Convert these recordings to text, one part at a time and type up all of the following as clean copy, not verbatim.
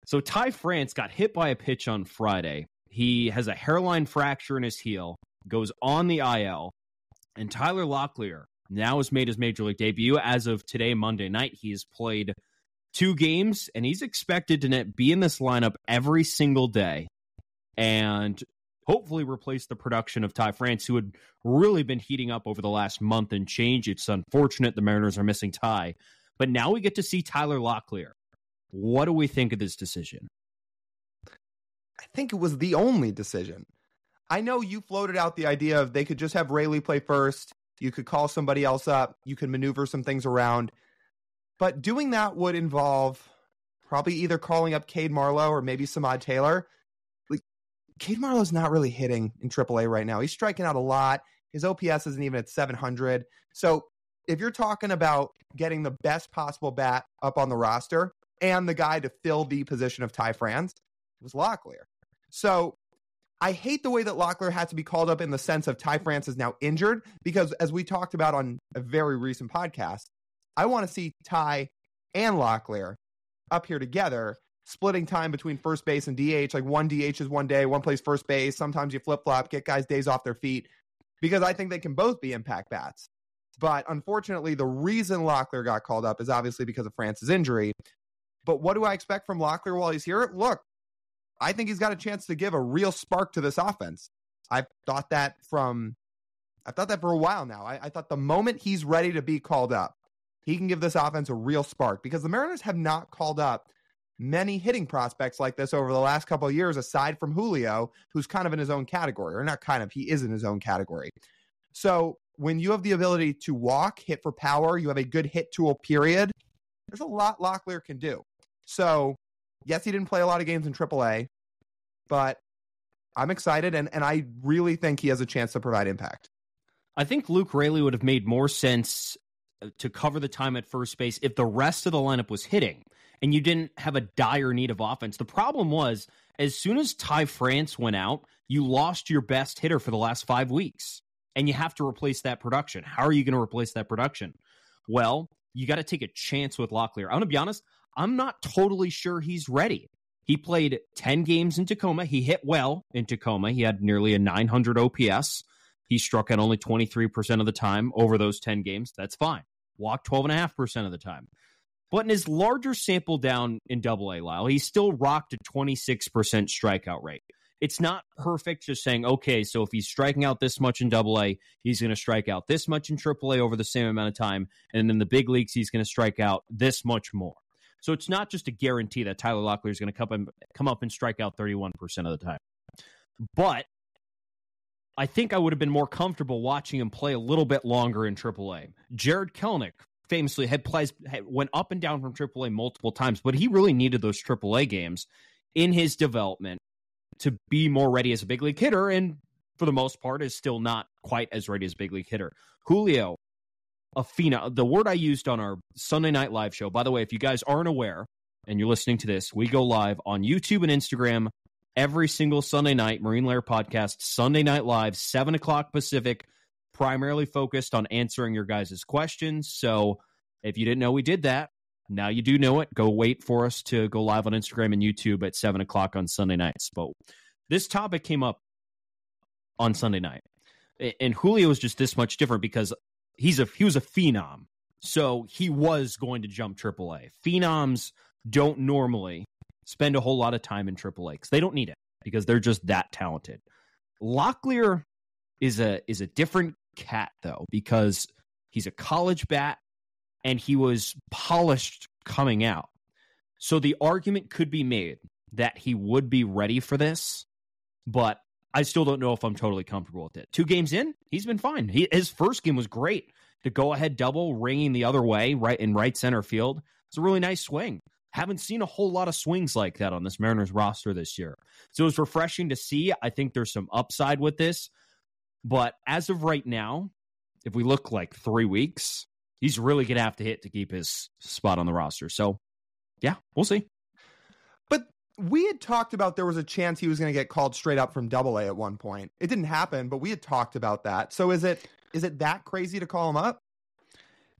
So Ty France got hit by a pitch on Friday. He has a hairline fracture in his heel, goes on the IL, and Tyler Locklear now has made his major league debut. As of today, Monday night, he's played 2 games, and he's expected to be in this lineup every single day and hopefully replace the production of Ty France, who had really been heating up over the last month and change. It's unfortunate the Mariners are missing Ty, but now we get to see Tyler Locklear. What do we think of this decision? I think it was the only decision. I know you floated out the idea of they could just have Rayleigh play first. You could call somebody else up. You could maneuver some things around. But doing that would involve probably either calling up Cade Marlowe or maybe Samad Taylor. Like, Cade Marlowe's not really hitting in AAA right now. He's striking out a lot. His OPS isn't even at 700. So if you're talking about getting the best possible bat up on the roster and the guy to fill the position of Ty France, it was Locklear. So I hate the way that Locklear had to be called up in the sense of Ty France is now injured, because as we talked about on a very recent podcast, I want to see Ty and Locklear up here together, splitting time between first base and DH. Like, one DH is one day, one plays first base. Sometimes you flip-flop, get guys days off their feet, because I think they can both be impact bats. But unfortunately, the reason Locklear got called up is obviously because of France's injury. But what do I expect from Locklear while he's here? Look, I think he's got a chance to give a real spark to this offense. I've thought that for a while now. I thought the moment he's ready to be called up, he can give this offense a real spark, because the Mariners have not called up many hitting prospects like this over the last couple of years, aside from Julio, who's kind of in his own category, or not kind of, he is in his own category. So when you have the ability to walk, hit for power, you have a good hit tool, period, there's a lot Locklear can do. So yes, he didn't play a lot of games in AAA, but I'm excited, and I really think he has a chance to provide impact. I think Luke Rayleigh would have made more sense to cover the time at first base if the rest of the lineup was hitting and you didn't have a dire need of offense. The problem was, as soon as Ty France went out, you lost your best hitter for the last 5 weeks, and you have to replace that production. How are you going to replace that production? Well, you got to take a chance with Locklear. I'm going to be honest, I'm not totally sure he's ready. He played 10 games in Tacoma. He hit well in Tacoma. He had nearly a 900 OPS. He struck out only 23% of the time over those 10 games. That's fine. Walked 12.5% of the time. But in his larger sample down in AA, Lyle, he still rocked a 26% strikeout rate. It's not perfect just saying, okay, so if he's striking out this much in AA, he's going to strike out this much in AAA over the same amount of time. And in the big leagues, he's going to strike out this much more. So it's not just a guarantee that Tyler Locklear is going to come up and strike out 31% of the time. But I think I would have been more comfortable watching him play a little bit longer in AAA. Jared Kelenic famously went up and down from AAA multiple times, but he really needed those AAA games in his development to be more ready as a big league hitter, and for the most part is still not quite as ready as a big league hitter. Julio, a phenom. The word I used on our Sunday Night Live show, by the way, if you guys aren't aware and you're listening to this, we go live on YouTube and Instagram every single Sunday night. Marine Lair Podcast, Sunday Night Live, 7 o'clock Pacific, primarily focused on answering your guys' questions. So if you didn't know we did that, now you do know it. Go wait for us to go live on Instagram and YouTube at 7 o'clock on Sunday nights. But this topic came up on Sunday night. And Julio was just this much different because he was a phenom. So he was going to jump AAA. Phenoms don't normally spend a whole lot of time in AAA because they don't need it, because they're just that talented. Locklear is a different cat, though, because he's a college bat and he was polished coming out. So the argument could be made that he would be ready for this, but I still don't know if I'm totally comfortable with it. 2 games in, he's been fine. His first game was great. The go-ahead double ringing the other way, right in right center field. It's a really nice swing. Haven't seen a whole lot of swings like that on this Mariners roster this year. So it was refreshing to see. I think there's some upside with this. But as of right now, if we look like 3 weeks, he's really going to have to hit to keep his spot on the roster. So, yeah, we'll see. But we had talked about there was a chance he was going to get called straight up from AA at one point. It didn't happen, but we had talked about that. So is it that crazy to call him up?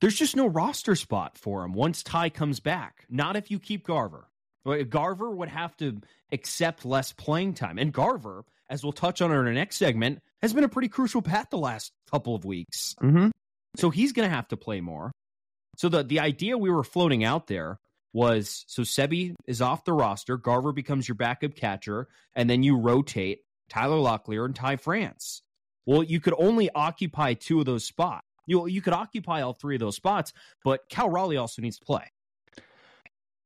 There's just no roster spot for him once Ty comes back. Not if you keep Garver. Garver would have to accept less playing time. And Garver, as we'll touch on in our next segment, has been a pretty crucial pat the last couple of weeks. Mm-hmm. So he's going to have to play more. So the idea we were floating out there was, so Sebi is off the roster, Garver becomes your backup catcher, and then you rotate Tyler Locklear and Ty France. Well, you could only occupy 2 of those spots. You could occupy all 3 of those spots, but Cal Raleigh also needs to play.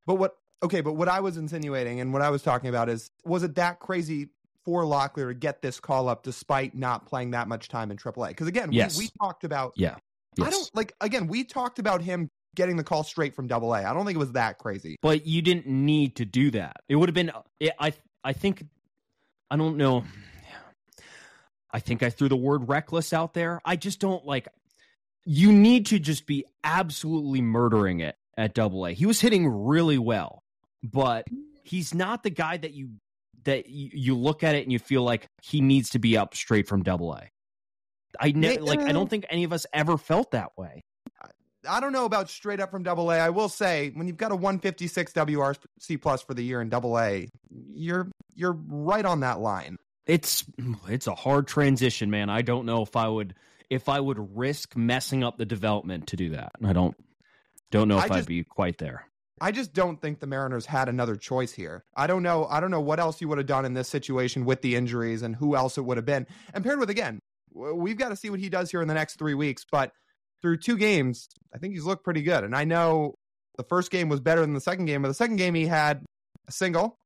But what I was insinuating and what I was talking about is, was it that crazy for Locklear to get this call up despite not playing that much time in AAA? Because again, we talked about, we talked about him getting the call straight from AA. I don't think it was that crazy. But you didn't need to do that. It would have been, I think, I don't know. I think I threw the word reckless out there. I just don't you need to just be absolutely murdering it at AA. He was hitting really well, but he's not the guy that you look at it and you feel like he needs to be up straight from AA. I don't think any of us ever felt that way. I don't know about straight up from AA. I will say, when you've got a 156 WRC plus for the year in AA, you're right on that line. It's a hard transition, man. I don't know if I would risk messing up the development to do that. I don't know if I'd be quite there. I just don't think the Mariners had another choice here. I don't know what else you would have done in this situation with the injuries and who else it would have been. And paired with, again, we've got to see what he does here in the next 3 weeks, but through 2 games, I think he's looked pretty good. And I know the first game was better than the second game, but the second game he had a single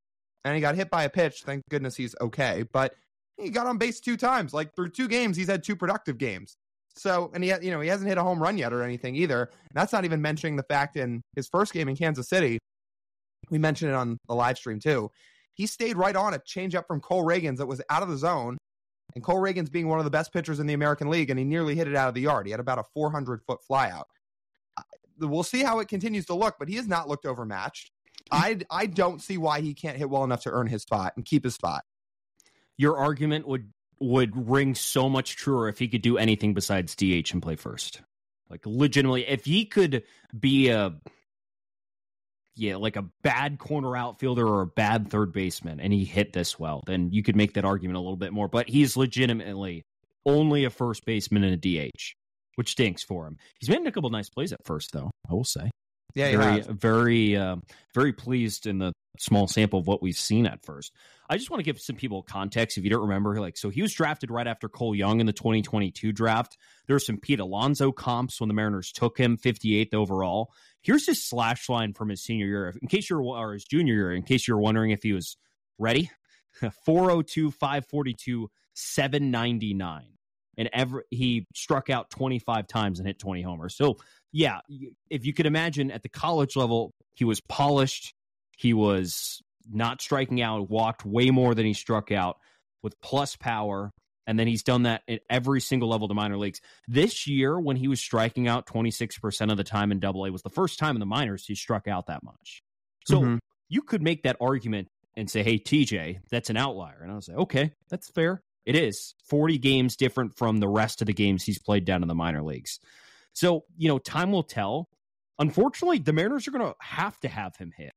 and he got hit by a pitch. Thank goodness he's okay. But he got on base 2 times. Through 2 games, he's had 2 productive games. So, and he hasn't hit a home run yet or anything either. And that's not even mentioning the fact in his first game in Kansas City, we mentioned it on the live stream too, he stayed right on a changeup from Cole Reagans that was out of the zone. And Cole Reagans being one of the best pitchers in the American League, and he nearly hit it out of the yard. He had about a 400-foot flyout. We'll see how it continues to look, but he has not looked overmatched. I don't see why he can't hit well enough to earn his spot and keep his spot. Your argument would ring so much truer if he could do anything besides DH and play first. Legitimately, if he could be a bad corner outfielder or a bad third baseman and he hit this well, then you could make that argument a little bit more. But he's legitimately only a first baseman and a DH, which stinks for him. He's made a couple nice plays at first, though, I will say. Yeah, very pleased in the small sample of what we've seen at first. I just want to give some people context if you don't remember. So he was drafted right after Cole Young in the 2022 draft. There were some Pete Alonso comps when the Mariners took him 58th overall. Here's his slash line from his senior year, or his junior year, in case you're wondering if he was ready. 402, 542, 799. And he struck out 25 times and hit 20 homers. So, yeah, if you could imagine at the college level, he was polished. He was not striking out, walked way more than he struck out with plus power. And then he's done that at every single level of the minor leagues. This year, when he was striking out 26% of the time in AA, was the first time in the minors he struck out that much. So you could make that argument and say, hey, TJ, that's an outlier. And I was like, okay, that's fair. It is 40 games different from the rest of the games he's played down in the minor leagues. So, time will tell. Unfortunately, the Mariners are going to have him hit.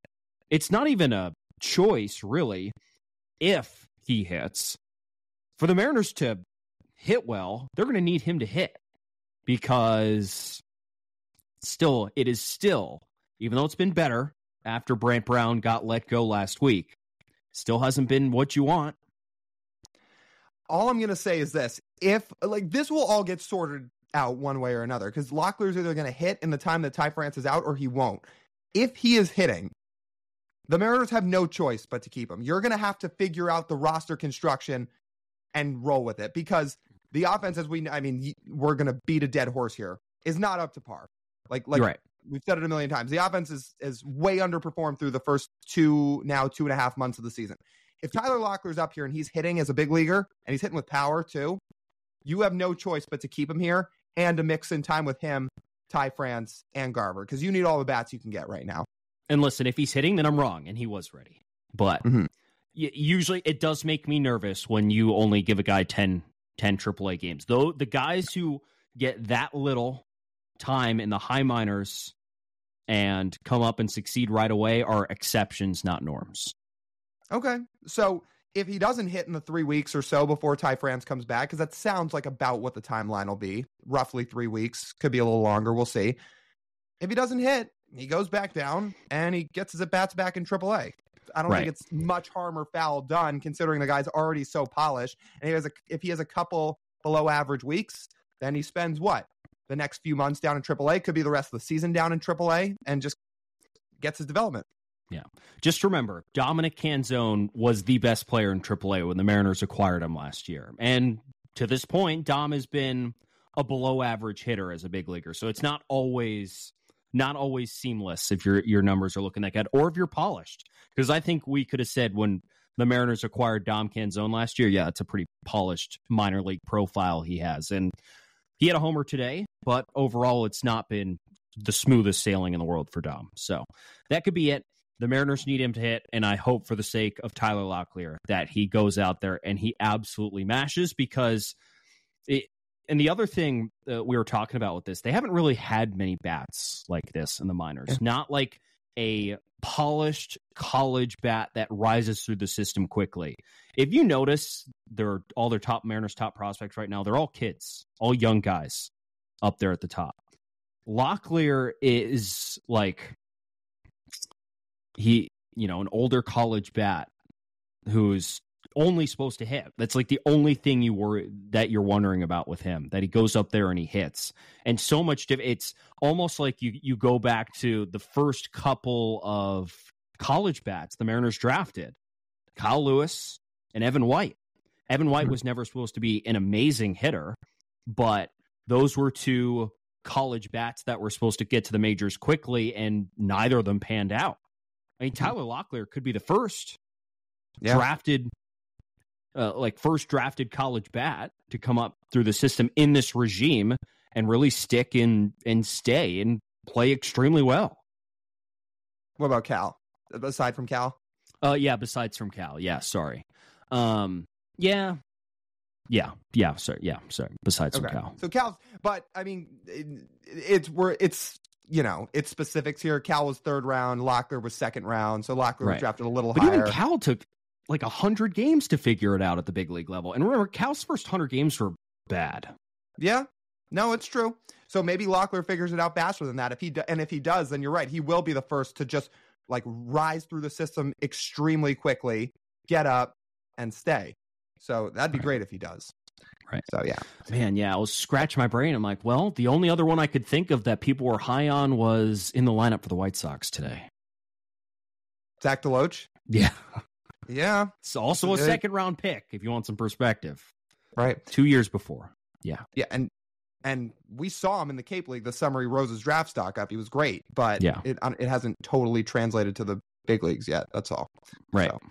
It's not even a choice, really, if he hits. For the Mariners to hit well, they're going to need him to hit because it is still, even though it's been better after Brant Brown got let go last week, still hasn't been what you want. All I'm going to say is this. If this will all get sorted out one way or another, because Locklear's either going to hit in the time that Ty France is out or he won't. If he is hitting, the Mariners have no choice but to keep him. You're going to have to figure out the roster construction and roll with it, because the offense, we're going to beat a dead horse here, is not up to par. Right. We've said it a million times. The offense is way underperformed through the first 2.5 months of the season. If Tyler Locklear's up here and he's hitting as a big leaguer and he's hitting with power too, you have no choice but to keep him here and to mix in time with him, Ty France, and Garver, because you need all the bats you can get right now. And listen, if he's hitting, then I'm wrong, and he was ready. But usually it does make me nervous when you only give a guy 10 AAA games. Though the guys who get that little time in the high minors and come up and succeed right away are exceptions, not norms. Okay. So if he doesn't hit in the 3 weeks or so before Ty France comes back, because that sounds like about what the timeline will be, roughly 3 weeks, could be a little longer. We'll see. If he doesn't hit, he goes back down and he gets his at-bats back in AAA. I don't think it's much harm or foul done, considering the guy's already so polished. And if he has a couple below average weeks, then he spends what? The next few months down in AAA, could be the rest of the season down in AAA, and just gets his development. Yeah. Just remember, Dominic Canzone was the best player in AAA when the Mariners acquired him last year. And to this point, Dom has been a below average hitter as a big leaguer. So it's not always seamless if your numbers are looking that good, or if you're polished. Because I think we could have said when the Mariners acquired Dom Canzone last year, yeah, it's a pretty polished minor league profile he has. And he had a homer today, but overall it's not been the smoothest sailing in the world for Dom. So that could be it. The Mariners need him to hit, and I hope for the sake of Tyler Locklear that he goes out there and he absolutely mashes, because and the other thing we were talking about with this, they haven't really had many bats like this in the minors. Yeah. Not like a polished college bat that rises through the system quickly. If you notice, all their top Mariners top prospects right now, they're all kids, all young guys up there at the top. Locklear is like an older college bat who's only supposed to hit. That's like the only thing you're wondering about with him, that he goes up there and he hits. And so much it's almost like you go back to the first couple of college bats the Mariners drafted, Kyle Lewis and Evan White. Evan White was never supposed to be an amazing hitter, but those were two college bats that were supposed to get to the majors quickly, and neither of them panned out. I mean, Tyler Locklear could be the first drafted college bat to come up through the system in this regime and really stick and stay and play extremely well. What about Cal? Aside from Cal? Besides from Cal. Yeah, sorry. Sorry. Besides from Cal. So Cal's, but I mean, it's specifics here. Cal was 3rd round. Locklear was 2nd round. So Locklear was drafted a little higher. But even Cal took like 100 games to figure it out at the big league level. And remember, Cal's first 100 games were bad. Yeah. No, it's true. So maybe Locklear figures it out faster than that. If he does, then you're right. He will be the first to just like rise through the system extremely quickly, get up, and stay. So that'd be great if he does. Right. So, yeah. Man, yeah, I was scratching my brain. I'm like, well, the only other one I could think of that people were high on was in the lineup for the White Sox today. Zach DeLoach? Yeah. Yeah. It's also a 2nd-round pick, if you want some perspective. Right. 2 years before. Yeah. Yeah, and we saw him in the Cape League the summer he rose his draft stock up. He was great, but it hasn't totally translated to the big leagues yet. That's all. Right. So.